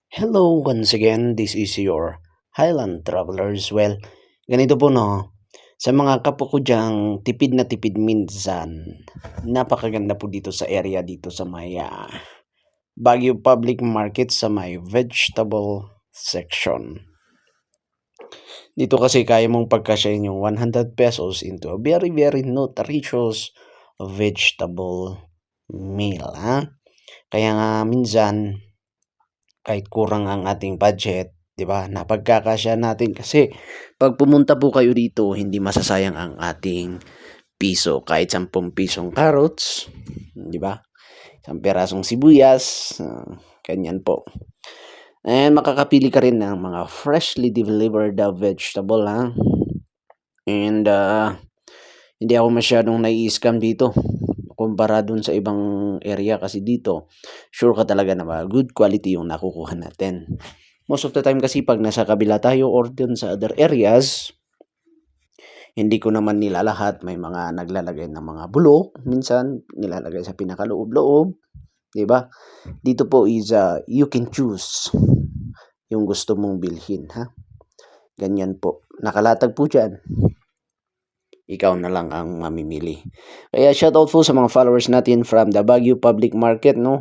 Hello once again, this is your Highland Travelers. Well, ganito po no, sa mga kapwa ko dyang tipid na tipid minsan, napakaganda po dito sa area dito sa may Baguio Public Market sa may vegetable section. Dito kasi kaya mong pagkasyahin yung 100 pesos into a very very nutritious vegetable meal. Kaya nga minsan, kahit kurang ang ating budget, 'di ba? Napagkakasya natin kasi pag pumunta po kayo dito, hindi masasayang ang ating piso. Kahit 10 pisong carrots, 'di ba? Isang perasong sibuyas, ganyan po. And makakapili ka rin ng mga freshly delivered vegetable, And hindi ako masyadong nai-scam dito kumpara dun sa ibang area kasi dito, sure ka talaga na good quality yung nakukuha natin. Most of the time kasi pag nasa kabila tayo or dun sa other areas, hindi ko naman nilalahat. May mga naglalagay ng mga bulok, minsan nilalagay sa pinakaloob-loob, 'di ba? Dito po is you can choose yung gusto mong bilhin, Ganyan po. Nakalatag po diyan. Ikaw na lang ang mamimili. Kaya shoutout po sa mga followers natin from the Baguio Public Market, no?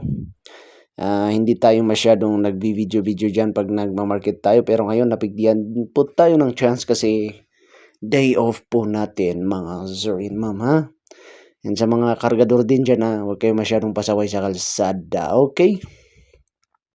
Hindi tayo masyadong nagbi-video-video dyan pag nagmamarket tayo. Pero ngayon, napigdihan po tayo ng chance kasi day off po natin, mga sir and ma'am, And sa mga kargador din dyan, huwag kayo masyadong pasaway sa kalsada, okay?